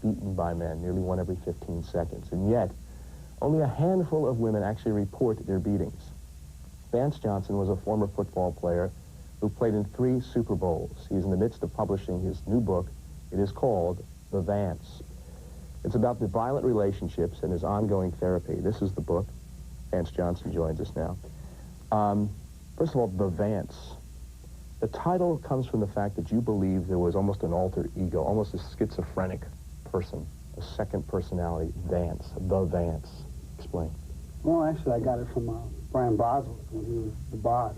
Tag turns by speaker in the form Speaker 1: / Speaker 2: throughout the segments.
Speaker 1: beaten by men, nearly one every 15 seconds. And yet, only a handful of women actually report their beatings. Vance Johnson was a former football player who played in 3 Super Bowls. He's in the midst of publishing his new book. It is called The Vance. It's about the violent relationships and his ongoing therapy. This is the book. Vance Johnson joins us now. First of all, The Vance. The title comes from the fact that you believe there was almost an alter ego, almost a schizophrenic person, a second personality, Vance, The Vance. Explain.
Speaker 2: Well, actually, I got it from Brian Boswell when he was the boss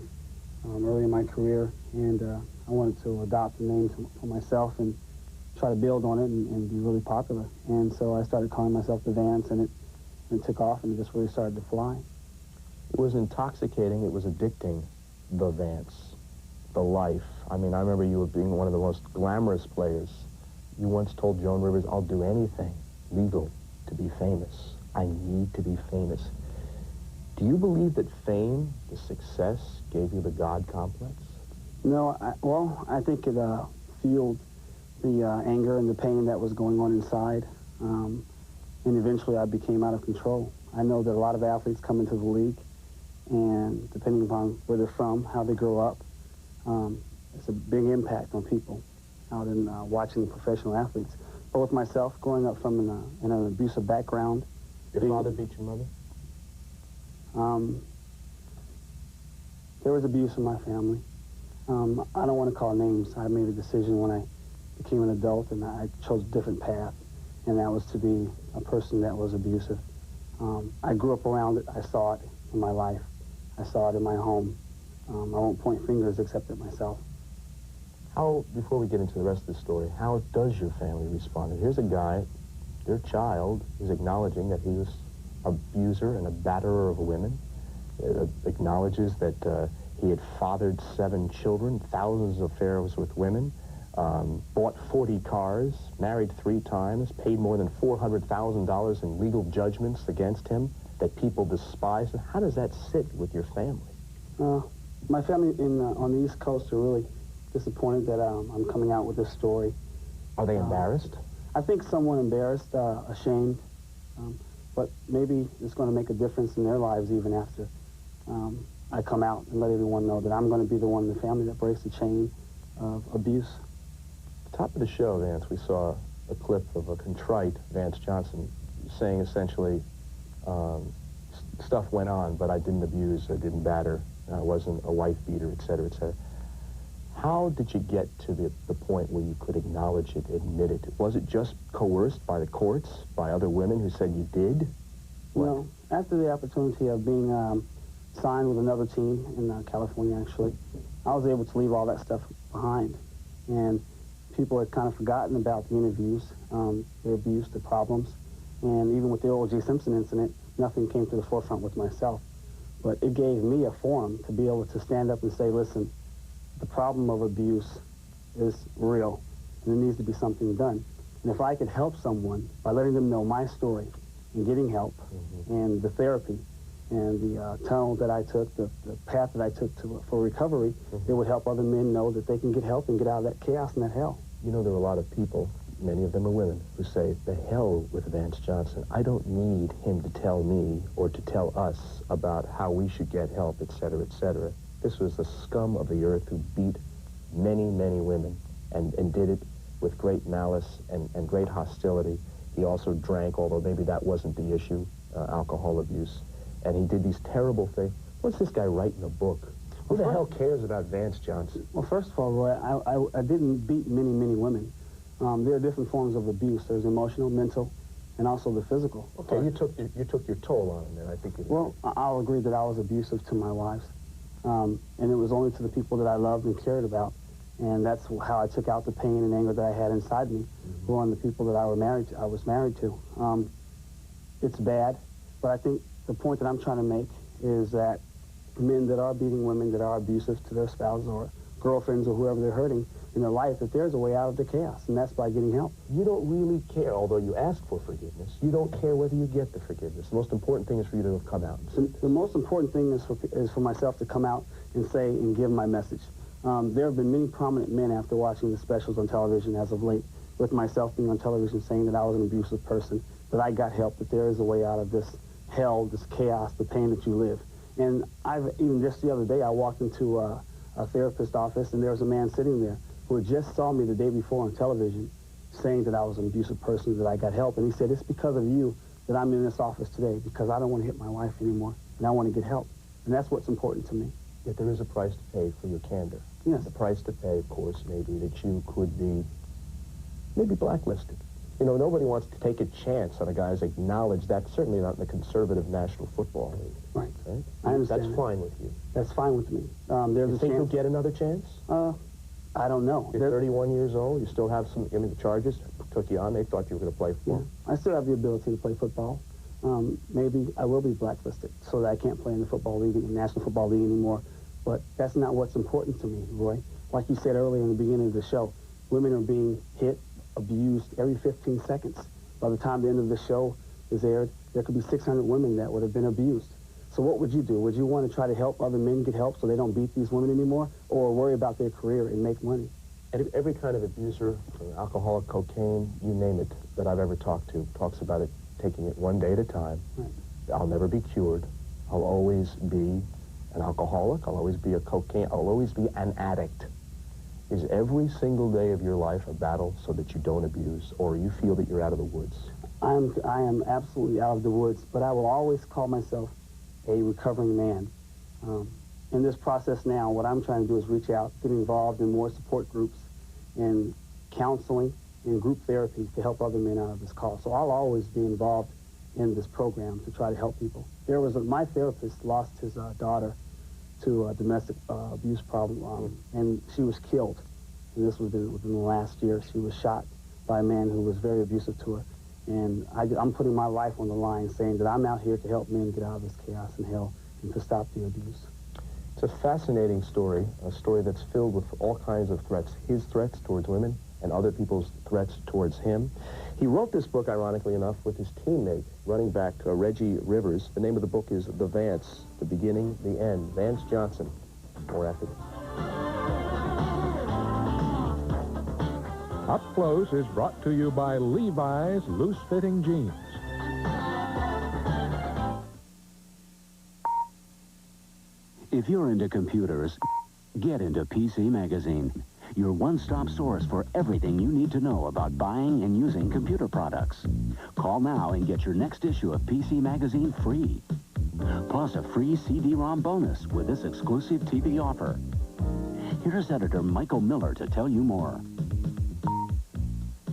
Speaker 2: early in my career, and I wanted to adopt the name for myself and try to build on it and be really popular. And so I started calling myself The Vance, and it took off, and it just really started to fly.
Speaker 1: It was intoxicating. It was addicting, The Vance, the life. I mean, I remember you being one of the most glamorous players. You once told Joan Rivers, I'll do anything legal to be famous. I need to be famous. Do you believe that fame, the success, gave you the God complex?
Speaker 2: No, I think it fueled the anger and the pain that was going on inside. And eventually I became out of control. I know that a lot of athletes come into the league, and depending upon where they're from, how they grow up, it's a big impact on people out in watching professional athletes. But with myself, growing up from in an abusive background.
Speaker 1: Your father beat your mother?
Speaker 2: There was abuse in my family. I don't want to call names. I made a decision when I became an adult, and I chose a different path, and that was to be a person that was abusive. I grew up around it. I saw it in my life. I saw it in my home. I won't point fingers except at myself.
Speaker 1: How, before we get into the rest of the story, how does your family respond? Here's a guy, your child, is acknowledging that he was an abuser and a batterer of women, acknowledges that he had fathered 7 children, thousands of affairs with women, bought 40 cars, married 3 times, paid more than $400,000 in legal judgments against him that people despise. How does that sit with your family?
Speaker 2: My family on the East Coast are really disappointed that I'm coming out with this story.
Speaker 1: Are they embarrassed?
Speaker 2: I think somewhat embarrassed, ashamed, but maybe it's going to make a difference in their lives even after I come out and let everyone know that I'm going to be the one in the family that breaks the chain of abuse.
Speaker 1: At the top of the show, Vance, we saw a clip of a contrite Vance Johnson saying essentially, stuff went on, but I didn't abuse, I didn't batter, I wasn't a wife beater, et cetera, et cetera. How did you get to the point where you could acknowledge it, admit it? Was it just coerced by the courts, by other women who said you did?
Speaker 2: Well, after the opportunity of being signed with another team in California, actually, I was able to leave all that stuff behind. And people had kind of forgotten about the interviews, the abuse, the problems. And even with the OJ Simpson incident, nothing came to the forefront with myself. But it gave me a forum to be able to stand up and say, listen, the problem of abuse is real, and there needs to be something done. And if I could help someone by letting them know my story and getting help and the therapy and the tunnel that I took, the path that I took for recovery, it would help other men know that they can get help and get out of that chaos and that hell.
Speaker 1: You know, there are a lot of people, many of them are women, who say, the hell with Vance Johnson. I don't need him to tell me or to tell us about how we should get help, et cetera, et cetera. This was the scum of the earth who beat many, many women and did it with great malice and great hostility. He also drank, although maybe that wasn't the issue, alcohol abuse. And he did these terrible things. What's this guy writing a book? Who the hell cares about Vance Johnson?
Speaker 2: Well, first of all, Roy, I didn't beat many, many women. There are different forms of abuse. There's emotional, mental, and also the physical.
Speaker 1: Okay, you took your toll on him, and I think you did.
Speaker 2: Well, I'll agree that I was abusive to my wives. And it was only to the people that I loved and cared about. And that's how I took out the pain and anger that I had inside me, were on the people that I was married to. It's bad, but I think the point that I'm trying to make is that men that are beating women, that are abusive to their spouses or girlfriends or whoever they're hurting in their life, that there's a way out of the chaos, and that's by getting help.
Speaker 1: You don't really care, although you ask for forgiveness. You don't care whether you get the forgiveness. The most important thing is for you to come out and say
Speaker 2: the most important thing is for myself to come out and say and give my message. There have been many prominent men after watching the specials on television as of late, with myself being on television saying that I was an abusive person, that I got help, that there is a way out of this hell, this chaos, the pain that you live. And even just the other day, I walked into a therapist's office, and there was a man sitting there who had just saw me the day before on television saying that I was an abusive person, that I got help. And he said, it's because of you that I'm in this office today, because I don't want to hit my wife anymore, and I want to get help. And that's what's important to me.
Speaker 1: Yet there is a price to pay for your candor.
Speaker 2: Yes.
Speaker 1: The price to pay, of course, may be that you could be maybe blacklisted. You know, nobody wants to take a chance on a guy's acknowledged that, certainly not in the conservative National Football League.
Speaker 2: Right.
Speaker 1: Right?
Speaker 2: I understand.
Speaker 1: That's fine with you.
Speaker 2: That's fine with me. There's
Speaker 1: You
Speaker 2: a
Speaker 1: think you'll
Speaker 2: chance.
Speaker 1: get another chance?
Speaker 2: I don't know.
Speaker 1: You're 31 years old. You still have some, I mean, the Chargers took you on. They thought you were going to play for them.
Speaker 2: Yeah. I still have the ability to play football. Maybe I will be blacklisted so that I can't play in the football league, in the National Football League anymore. But that's not what's important to me, Roy. Like you said earlier in the beginning of the show, women are being hit, abused every 15 seconds. By the time the end of the show is aired, there could be 600 women that would have been abused. So what would you do? Would you want to try to help other men get help so they don't beat these women anymore, or worry about their career and make money?
Speaker 1: Every kind of abuser, alcoholic, cocaine, you name it, that I've ever talked to, talks about it, taking it one day at a time.
Speaker 2: Right.
Speaker 1: I'll never be cured. I'll always be an alcoholic. I'll always be a cocaine. I'll always be an addict. Is every single day of your life a battle so that you don't abuse, or you feel that you're out of the woods?
Speaker 2: I am absolutely out of the woods, but I will always call myself a recovering man. In this process now, what I'm trying to do is reach out, get involved in more support groups and counseling and group therapy to help other men out of this call. So I'll always be involved in this program to try to help people. My therapist lost his daughter to a domestic abuse problem, and she was killed. And this was within the last year. She was shot by a man who was very abusive to her. And I'm putting my life on the line, saying that I'm out here to help men get out of this chaos and hell and to stop the abuse.
Speaker 1: It's a fascinating story, a story that's filled with all kinds of threats. His threats towards women and other people's threats towards him. He wrote this book, ironically enough, with his teammate, running back Reggie Rivers. The name of the book is The Vance, The Beginning, The End. Vance Johnson. More after this.
Speaker 3: Up Close is brought to you by Levi's Loose-Fitting Jeans.
Speaker 4: If you're into computers, get into PC Magazine, your one-stop source for everything you need to know about buying and using computer products. Call now and get your next issue of PC Magazine free. Plus a free CD-ROM bonus with this exclusive TV offer. Here's editor Michael Miller to tell you more.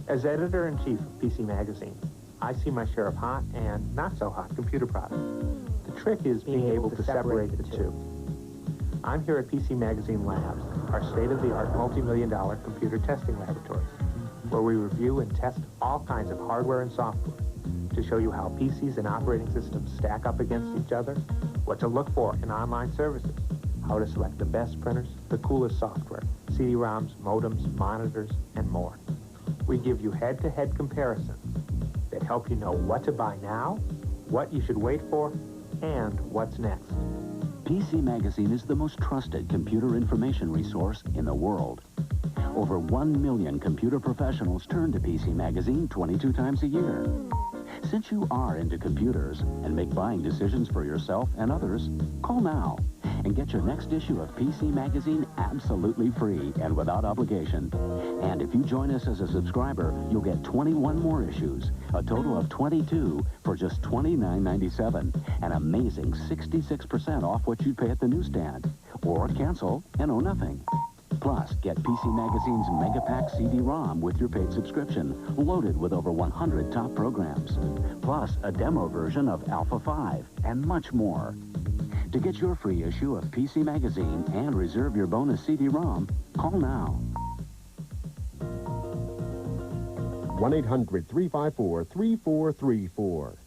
Speaker 5: As editor-in-chief of PC Magazine, I see my share of hot and not-so-hot computer products. The trick is being able to separate the two. I'm here at PC Magazine Labs, our state-of-the-art multi-million-dollar computer testing laboratories, where we review and test all kinds of hardware and software to show you how PCs and operating systems stack up against each other, what to look for in online services, how to select the best printers, the coolest software, CD-ROMs, modems, monitors, and more. We give you head-to-head comparisons that help you know what to buy now, what you should wait for, and what's next.
Speaker 4: PC Magazine is the most trusted computer information resource in the world. Over 1 million computer professionals turn to PC Magazine 22 times a year. Since you are into computers and make buying decisions for yourself and others, call now and get your next issue of PC Magazine absolutely free and without obligation. And if you join us as a subscriber, you'll get 21 more issues, a total of 22 for just $29.97, an amazing 66% off what you'd pay at the newsstand. Or cancel and owe nothing. Plus, get PC Magazine's Megapack CD-ROM with your paid subscription, loaded with over 100 top programs. Plus, a demo version of Alpha 5, and much more. To get your free issue of PC Magazine and reserve your bonus CD-ROM, call now.
Speaker 3: 1-800-354-3434.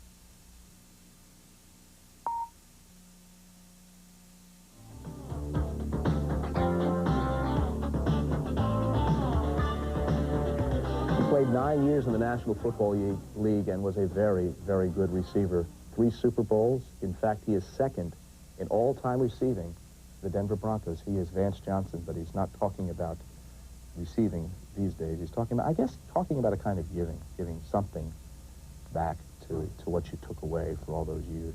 Speaker 1: He played 9 years in the National Football League and was a very, very good receiver. 3 Super Bowls. In fact, he is second in all-time receiving the Denver Broncos. He is Vance Johnson, but he's not talking about receiving these days. He's talking about, I guess, talking about a kind of giving something back to what you took away for all those years.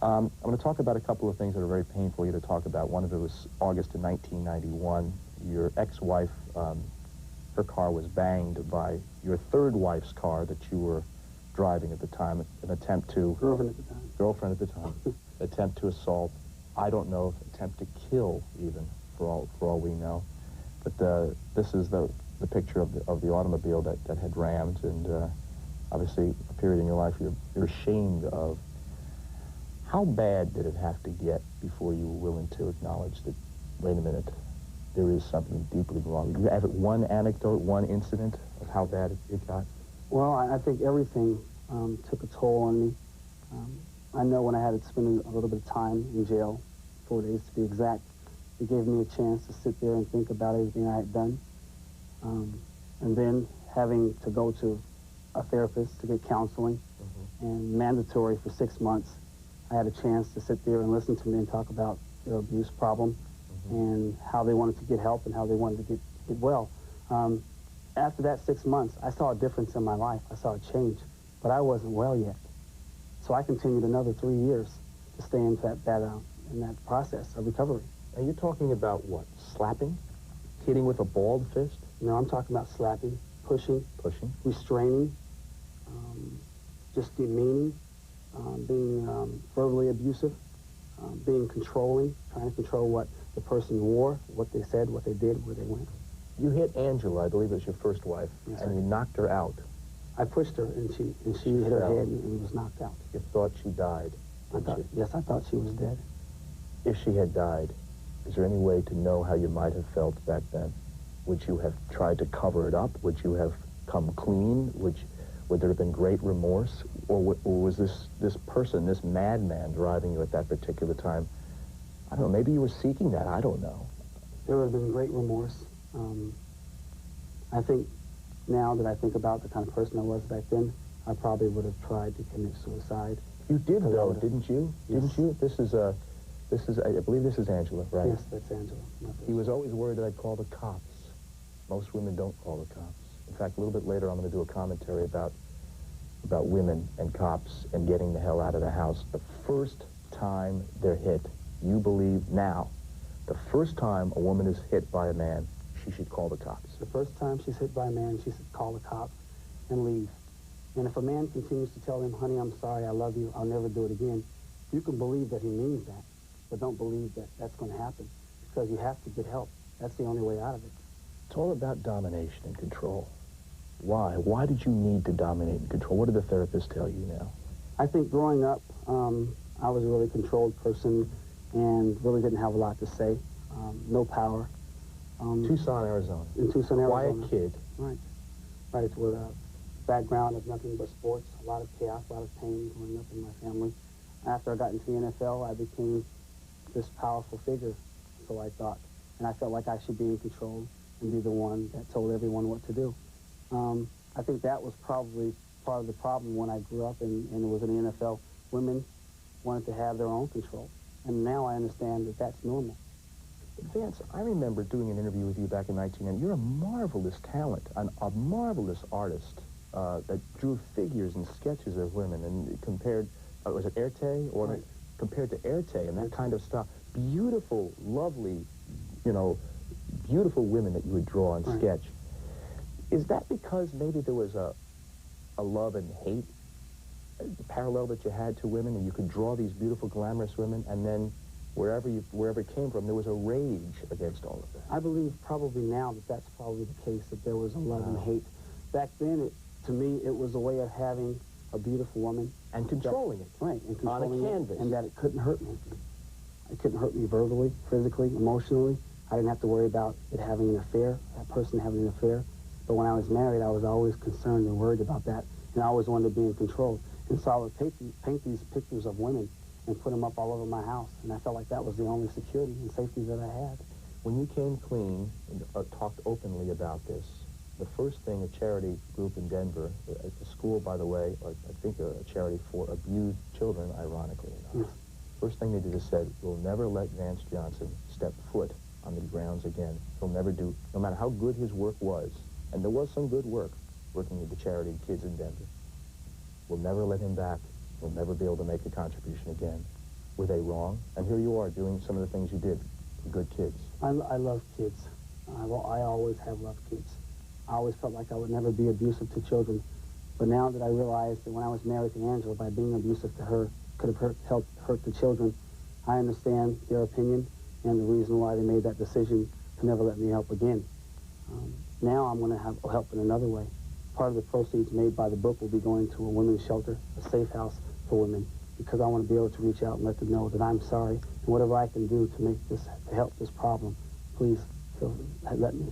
Speaker 1: I'm going to talk about a couple of things that are very painful for you to talk about. One of it was August of 1991. Your ex-wife, her car was banged by your third wife's car that you were driving at the time, an attempt to... Girlfriend at the time. Attempt to assault. I don't know if attempt to kill, even, for all we know. But this is the picture of the automobile that had rammed, and obviously a period in your life you're ashamed of. How bad did it have to get before you were willing to acknowledge that, wait a minute, there is something deeply wrong? You have one anecdote, one incident of how bad it got?
Speaker 2: Well, I think everything took a toll on me. I know when I had to spend a little bit of time in jail, 4 days to be exact, it gave me a chance to sit there and think about everything I had done. And then having to go to a therapist to get counseling, and mandatory for 6 months, I had a chance to sit there and listen to me and talk about their abuse problem and how they wanted to get help and how they wanted to get well. After that 6 months, I saw a difference in my life. I saw a change, but I wasn't well yet. So I continued another 3 years to stay in that process of recovery.
Speaker 1: Are you talking about what? Slapping? Hitting with a balled fist?
Speaker 2: No, I'm talking about slapping, pushing, restraining, just demeaning, being verbally abusive, being controlling, trying to control what the person wore, what they said, what they did, where they went.
Speaker 1: You hit Angela, I believe it was your first wife,
Speaker 2: yes,
Speaker 1: and you knocked her out.
Speaker 2: I pushed her, and she hit her head and was knocked out.
Speaker 1: You thought she died, didn't you?
Speaker 2: Yes, I thought she was dead.
Speaker 1: If she had died, is there any way to know how you might have felt back then? Would you have tried to cover it up? Would you have come clean? Would there have been great remorse? Or was this person, this madman driving you at that particular time, I don't know, maybe you were seeking that, I don't know.
Speaker 2: There would have been great remorse. I think now that I think about the kind of person I was back then, I probably would have tried to commit suicide.
Speaker 1: You did, though, didn't you?
Speaker 2: Yes.
Speaker 1: Didn't you? This is, I believe this is Angela, right?
Speaker 2: Yes, that's Angela.
Speaker 1: He was always worried that I'd call the cops. Most women don't call the cops. In fact, a little bit later, I'm going to do a commentary about women and cops and getting the hell out of the house. The first time they're hit, you believe now, the first time a woman is hit by a man, she should call the cops.
Speaker 2: The first time she's hit by a man, she should call the cops and leave. And if a man continues to tell them, honey, I'm sorry, I love you, I'll never do it again, you can believe that he means that, but don't believe that that's going to happen, because you have to get help. That's the only way out of it.
Speaker 1: It's all about domination and control. Why? Why did you need to dominate and control? What did the therapist tell you now?
Speaker 2: I think growing up, I was a really controlled person and really didn't have a lot to say. No power.
Speaker 1: Tucson, Arizona.
Speaker 2: In Tucson, Arizona.
Speaker 1: Quiet kid.
Speaker 2: Right. Right, it's with a background of nothing but sports, a lot of chaos, a lot of pain growing up in my family. After I got into the NFL, I became this powerful figure, so I thought. And I felt like I should be in control and be the one that told everyone what to do. I think that was probably part of the problem when I grew up and was in the NFL. Women wanted to have their own control. And now I understand that that's normal.
Speaker 1: Vance, I remember doing an interview with you back in 1990. You're a marvelous talent, a marvelous artist that drew figures and sketches of women and compared, was it Erte? Or
Speaker 2: right.
Speaker 1: Compared to Erte and that kind of stuff. Beautiful, lovely, beautiful women that you would draw and
Speaker 2: right.
Speaker 1: sketch. Is that because maybe there was a love and hate parallel that you had to women, and you could draw these beautiful, glamorous women, and then wherever it came from, there was a rage against all of that?
Speaker 2: I believe probably now that that's probably the case, that there was a love and hate. Back then, to me, it was a way of having a beautiful woman.
Speaker 1: And controlling it.
Speaker 2: Right, and controlling
Speaker 1: on a canvas.
Speaker 2: it, and that it couldn't hurt me. It couldn't hurt me verbally, physically, emotionally. I didn't have to worry about it having an affair, that person having an affair. But when I was married, I was always concerned and worried about that, and I always wanted to be in control. And so I would paint these pictures of women and put them up all over my house, and I felt like that was the only security and safety that I had.
Speaker 1: When you came clean and talked openly about this, the first thing a charity group in Denver, a school, by the way, I think a charity for abused children, ironically enough, first thing they did is said, we'll never let Vance Johnson step foot on the grounds again. He'll never do, no matter how good his work was, and there was some good work working with the charity kids in Denver. We'll never let him back. We'll never be able to make a contribution again. Were they wrong? And here you are doing some of the things you did for good kids.
Speaker 2: I love kids. I always have loved kids. I always felt like I would never be abusive to children. But now that I realized that when I was married to Angela, by being abusive to her, could have helped hurt the children, I understand their opinion and the reason why they made that decision to never let me help again. Now I'm going to help in another way. Part of the proceeds made by the book will be going to a women's shelter, a safe house for women, because I want to be able to reach out and let them know that I'm sorry, and whatever I can do to make this, to help this problem, please let me.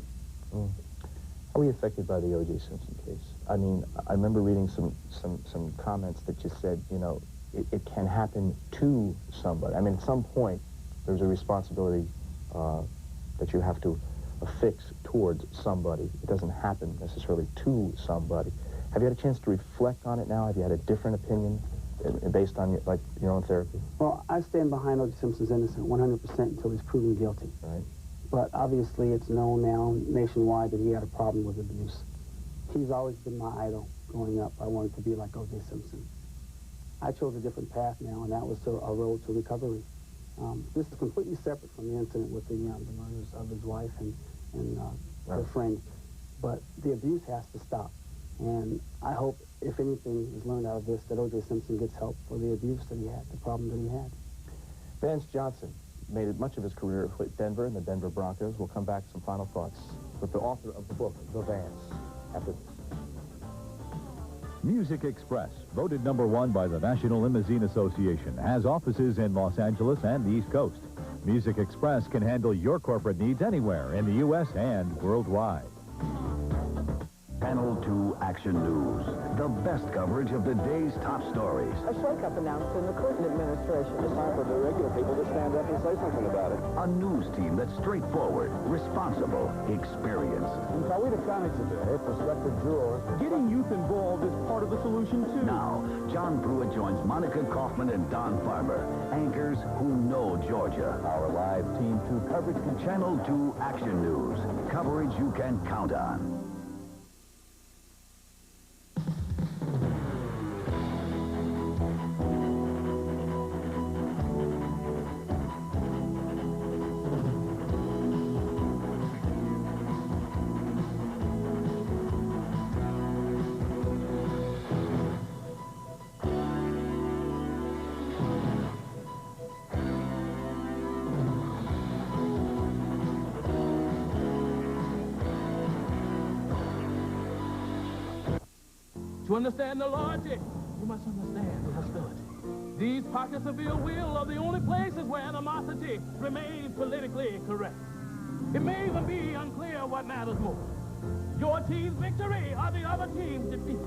Speaker 1: How were you affected by the OJ Simpson case? I mean, I remember reading some comments that just said, you know, it can happen to somebody. I mean, at some point, there's a responsibility that you have to affix towards somebody. It doesn't happen necessarily to somebody. Have you had a chance to reflect on it now? Have you had a different opinion based on your own therapy?
Speaker 2: Well, I stand behind O.J. Simpson's innocent 100% until he's proven guilty.
Speaker 1: Right.
Speaker 2: But obviously it's known now nationwide that he had a problem with abuse. He's always been my idol growing up. I wanted to be like O.J. Simpson. I chose a different path now, and that was a road to recovery. This is completely separate from the incident with the murders of his wife and her friend. But the abuse has to stop. And I hope, if anything is learned out of this, that O.J. Simpson gets help for the abuse that he had, the problem that he had.
Speaker 1: Vance Johnson made much of his career with Denver and the Denver Broncos. We'll come back to some final thoughts with the author of the book, The Vance, after this.
Speaker 6: Music Express, voted #1 by the National Limousine Association, has offices in Los Angeles and the East Coast. Music Express can handle your corporate needs anywhere in the U.S. and worldwide.
Speaker 4: Panel 2 Action News. The best coverage of the day's top stories.
Speaker 7: A shakeup announced in the Clinton administration.
Speaker 8: It's time for the regular people to stand up and say something about it.
Speaker 4: A news team that's straightforward, responsible, experienced.
Speaker 8: In Coweta County today, prospective jurors.
Speaker 7: Getting youth involved is part of the solution, too.
Speaker 4: Now, John Pruitt joins Monica Kaufman and Don Farmer, anchors who know Georgia.
Speaker 8: Our live Team 2 coverage.
Speaker 4: Channel 2 Action News. Coverage you can count on.
Speaker 7: To understand the logic, you must understand the hostility. These pockets of ill will are the only places where animosity remains politically correct. It may even be unclear what matters more. Your team's victory or the other team's defeat.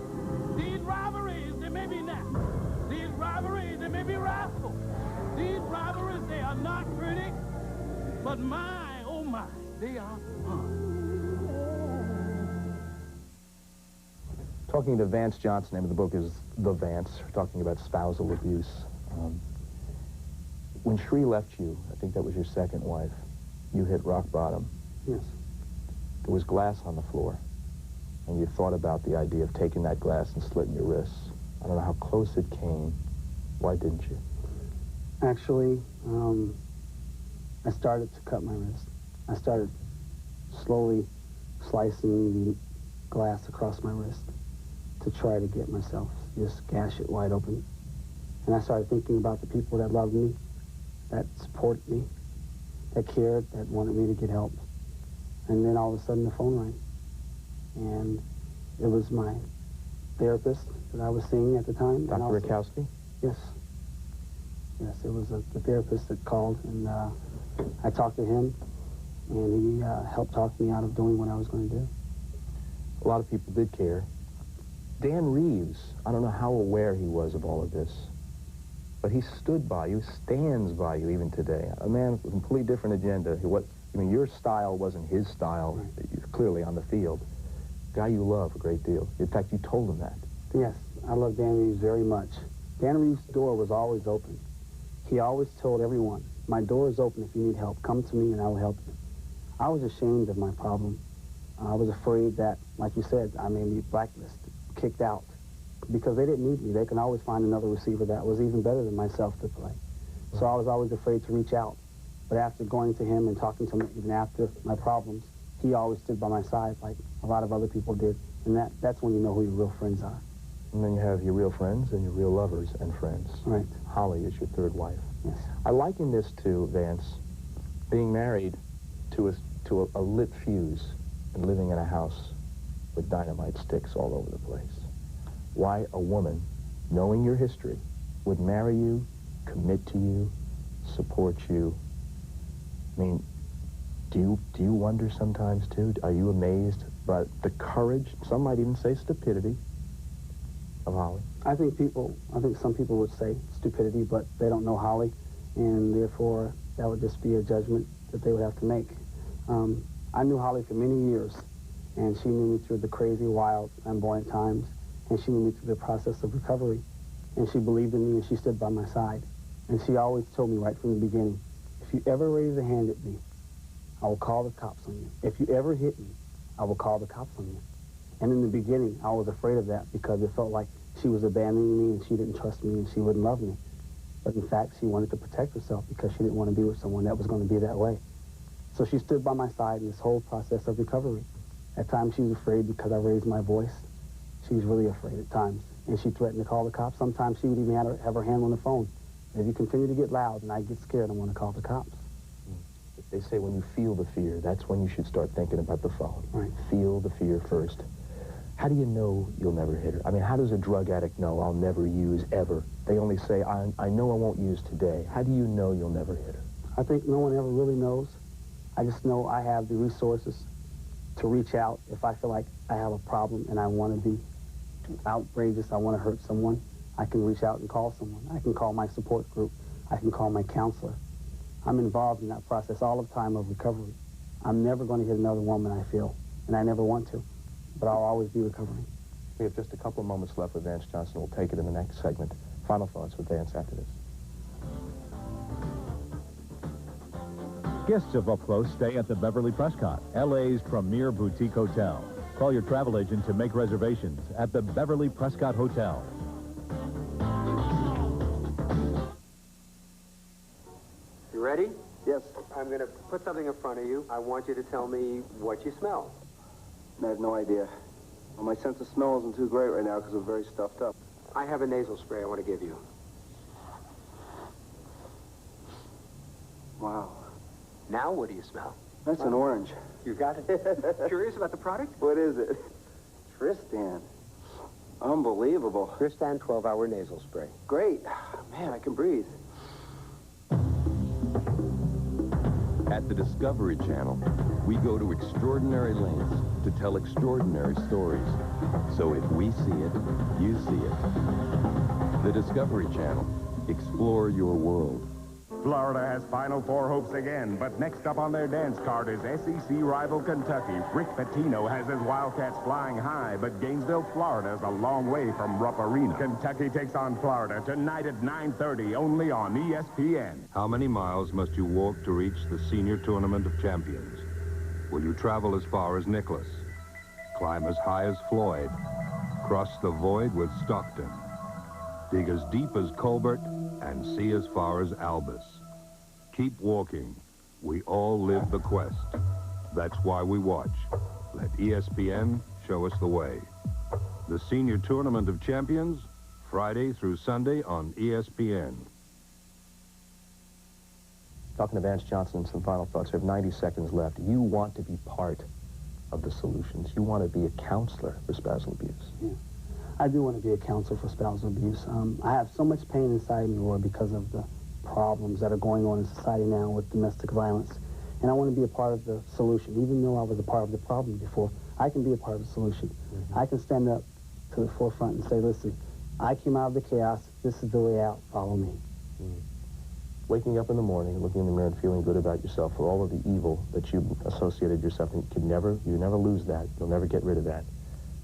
Speaker 7: These rivalries, they may be natural. These rivalries, they may be wrathful. These rivalries, they are not pretty. But my, oh my, they are fun.
Speaker 1: Talking to Vance Johnson, the name of the book is The Vance. We're talking about spousal abuse. When Shree left you, I think that was your second wife, you hit rock bottom.
Speaker 2: Yes.
Speaker 1: There was glass on the floor, and you thought about the idea of taking that glass and slitting your wrists. I don't know how close it came. Why didn't you?
Speaker 2: Actually, I started to cut my wrist. I started slowly slicing the glass across my wrist to try to get myself, just gash it wide open. And I started thinking about the people that loved me, that supported me, that cared, that wanted me to get help. And then all of a sudden the phone rang. And it was my therapist that I was seeing at the time.
Speaker 1: Dr. Rakowski?
Speaker 2: Yes. Yes, it was the therapist that called, and I talked to him, and he helped talk me out of doing what I was going to do.
Speaker 1: A lot of people did care. Dan Reeves, I don't know how aware he was of all of this, but he stood by you, stands by you even today. A man with a completely different agenda. Your style wasn't his style, right. Clearly on the field. Guy you love a great deal. In fact, you told him that.
Speaker 2: Yes, I love Dan Reeves very much. Dan Reeves' door was always open. He always told everyone, my door is open if you need help. Come to me and I will help you. I was ashamed of my problem. I was afraid that, like you said, I may be blacklisted, kicked out, because they didn't need me. They can always find another receiver that was even better than myself to play. So I was always afraid to reach out. But after going to him and talking to him, even after my problems, he always stood by my side like a lot of other people did. And that's when you know who your real friends are.
Speaker 1: And then you have your real friends and your real lovers and friends.
Speaker 2: Right.
Speaker 1: Holly is your third wife.
Speaker 2: Yes.
Speaker 1: I liken this to, Vance, being married to a lit fuse and living in a house with dynamite sticks all over the place. Why a woman, knowing your history, would marry you, commit to you, support you. I mean, do you wonder sometimes, too? Are you amazed by the courage, some might even say stupidity, of Holly?
Speaker 2: I think some people would say stupidity, but they don't know Holly, and therefore that would just be a judgment that they would have to make. I knew Holly for many years, and she knew me through the crazy, wild, flamboyant times, and she knew me through the process of recovery, and she believed in me, and she stood by my side. And she always told me right from the beginning, if you ever raise a hand at me, I will call the cops on you. If you ever hit me, I will call the cops on you. And in the beginning, I was afraid of that because it felt like she was abandoning me and she didn't trust me and she wouldn't love me. But in fact, she wanted to protect herself because she didn't want to be with someone that was going to be that way. So she stood by my side in this whole process of recovery. At times, she was afraid because I raised my voice. She was really afraid at times. And she threatened to call the cops. Sometimes she would even have her hand on the phone. If you continue to get loud and I get scared, I want to call the cops.
Speaker 1: They say when you feel the fear, that's when you should start thinking about the phone.
Speaker 2: Right.
Speaker 1: Feel the fear first. How do you know you'll never hit her? I mean, how does a drug addict know I'll never use ever? They only say, I know I won't use today. How do you know you'll never hit her?
Speaker 2: I think no one ever really knows. I just know I have the resources to reach out if I feel like I have a problem and I want to be outrageous, I want to hurt someone. I can reach out and call someone. I can call my support group. I can call my counselor. I'm involved in that process all the time of recovery. I'm never going to hit another woman, I feel, and I never want to, but I'll always be recovering.
Speaker 1: We have just a couple of moments left with Vance Johnson. We'll take it in the next segment. Final thoughts with Vance after this.
Speaker 6: Guests of Up Close stay at the Beverly Prescott, LA's premier boutique hotel. Call your travel agent to make reservations at the Beverly Prescott Hotel.
Speaker 9: You ready?
Speaker 8: Yes.
Speaker 9: I'm going to put something in front of you. I want you to tell me what you smell.
Speaker 8: I have no idea. Well, my sense of smell isn't too great right now because I'm very stuffed up.
Speaker 9: I have a nasal spray I want to give you.
Speaker 8: Wow.
Speaker 9: Now what do you smell?
Speaker 8: That's an orange.
Speaker 9: You got it. Curious about the product?
Speaker 8: What is it? Tristan. Unbelievable.
Speaker 9: Tristan 12-hour nasal spray.
Speaker 8: Great. Man, I can breathe.
Speaker 10: At the Discovery Channel, we go to extraordinary lengths to tell extraordinary stories. So if we see it, you see it. The Discovery Channel. Explore your world.
Speaker 11: Florida has Final Four hopes again, but next up on their dance card is SEC rival Kentucky. Rick Pitino has his Wildcats flying high, but Gainesville, Florida is a long way from Rupp Arena. Kentucky takes on Florida tonight at 9:30, only on ESPN.
Speaker 12: How many miles must you walk to reach the Senior Tournament of Champions? Will you travel as far as Nicholas? Climb as high as Floyd? Cross the void with Stockton? Dig as deep as Colbert and see as far as Albus? Keep walking. We all live the quest. That's why we watch. Let ESPN show us the way. The Senior Tournament of Champions, Friday through Sunday on ESPN.
Speaker 1: Talking to Vance Johnson, some final thoughts. We have 90 seconds left. You want to be part of the solutions. You want to be a counselor for spousal abuse.
Speaker 2: Yeah. I do want to be a counselor for spousal abuse. I have so much pain inside me, Roy, because of the problems that are going on in society now with domestic violence. And I want to be a part of the solution. Even though I was a part of the problem before, I can be a part of the solution. Mm-hmm. I can stand up to the forefront and say, listen, I came out of the chaos. This is the way out. Follow me.
Speaker 1: Mm-hmm. Waking up in the morning, looking in the mirror and feeling good about yourself for all of the evil that you associated yourself in, you never lose that. You'll never get rid of that.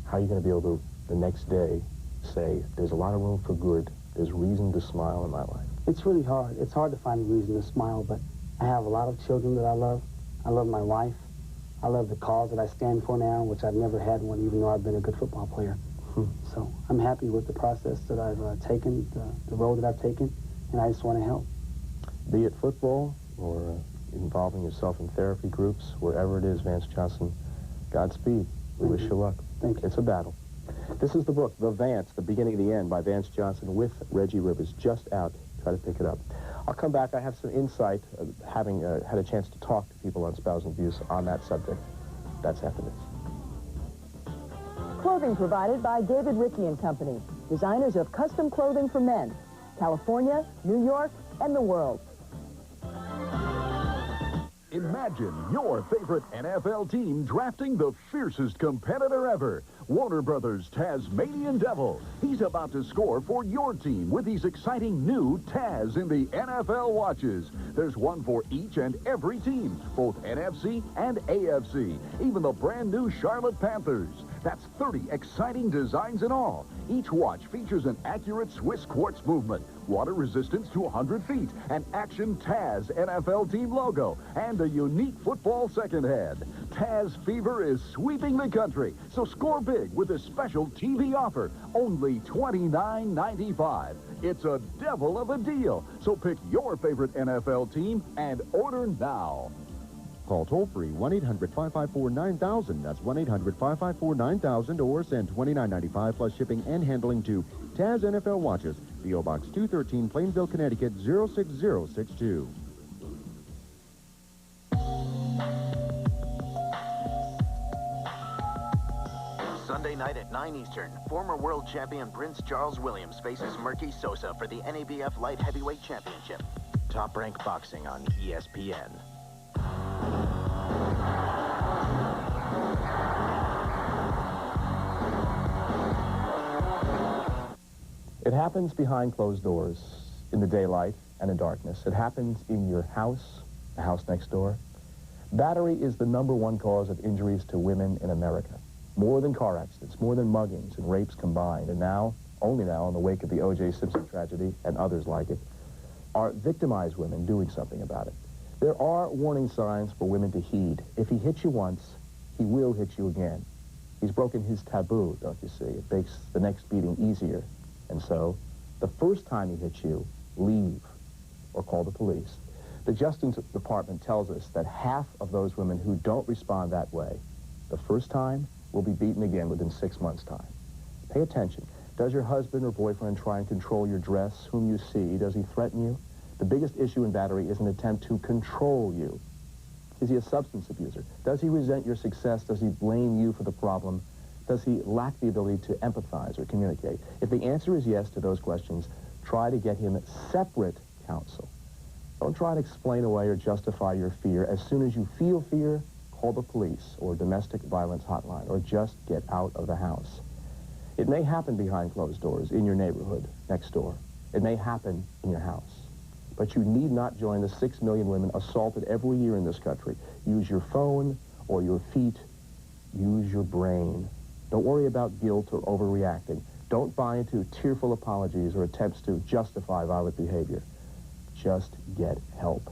Speaker 1: How are you going to be able to, the next day, say, there's a lot of room for good. There's reason to smile in my life?
Speaker 2: It's really hard. It's hard to find a reason to smile, but I have a lot of children that I love. I love my wife. I love the cause that I stand for now, which I've never had one, even though I've been a good football player. So I'm happy with the process that I've taken, the road that I've taken, and I just want to help.
Speaker 1: Be it football or involving yourself in therapy groups, wherever it is, Vance Johnson, Godspeed. We wish you luck.
Speaker 2: Thank you.
Speaker 1: It's a battle. This is the book, The Vance, The Beginning of the End, by Vance Johnson with Reggie Rivers, just out. Try to pick it up. I'll come back. I have some insight, having had a chance to talk to people on spousal abuse on that subject. That's after this.
Speaker 13: Clothing provided by David Rickey and Company, designers of custom clothing for men, California, New York, and the world.
Speaker 6: Imagine your favorite NFL team drafting the fiercest competitor ever. Warner Brothers' Tasmanian Devil. He's about to score for your team with these exciting new Taz in the NFL watches. There's one for each and every team, both NFC and AFC, even the brand new Charlotte Panthers. That's 30 exciting designs in all. Each watch features an accurate Swiss quartz movement, water resistance to 100 feet, an Action Taz NFL team logo, and a unique football second head. Taz fever is sweeping the country, so score big with a special TV offer, only $29.95. It's a devil of a deal, so pick your favorite NFL team and order now.
Speaker 14: Call toll-free 1-800-554-9000. That's 1-800-554-9000, or send $29.95 plus shipping and handling to Taz NFL Watches, P.O. Box 213, Plainville, Connecticut, 06062.
Speaker 15: Sunday night at 9 Eastern, former world champion Prince Charles Williams faces Murky Sosa for the NABF Light Heavyweight Championship. Top Rank Boxing on ESPN.
Speaker 1: It happens behind closed doors, in the daylight and in darkness. It happens in your house, the house next door. Battery is the #1 cause of injuries to women in America. More than car accidents, more than muggings and rapes combined. And now, only now, in the wake of the OJ Simpson tragedy and others like it, are victimized women doing something about it. There are warning signs for women to heed. If he hits you once, he will hit you again. He's broken his taboo, don't you see? It makes the next beating easier. And so, the first time he hits you, leave or call the police. The Justice Department tells us that half of those women who don't respond that way, the first time, will be beaten again within 6 months' time. Pay attention. Does your husband or boyfriend try and control your dress, whom you see? Does he threaten you? The biggest issue in battery is an attempt to control you. Is he a substance abuser? Does he resent your success? Does he blame you for the problem? Does he lack the ability to empathize or communicate? If the answer is yes to those questions, try to get him separate counsel. Don't try to explain away or justify your fear. As soon as you feel fear, call the police or domestic violence hotline, or just get out of the house. It may happen behind closed doors in your neighborhood next door. It may happen in your house. But you need not join the 6 million women assaulted every year in this country. Use your phone or your feet. Use your brain. Don't worry about guilt or overreacting. Don't buy into tearful apologies or attempts to justify violent behavior. Just get help.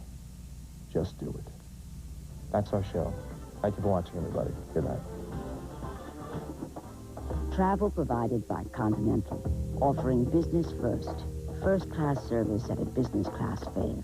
Speaker 1: Just do it. That's our show. Thank you for watching, everybody. Good night.
Speaker 16: Travel provided by Continental, offering business first class service at a business class fare.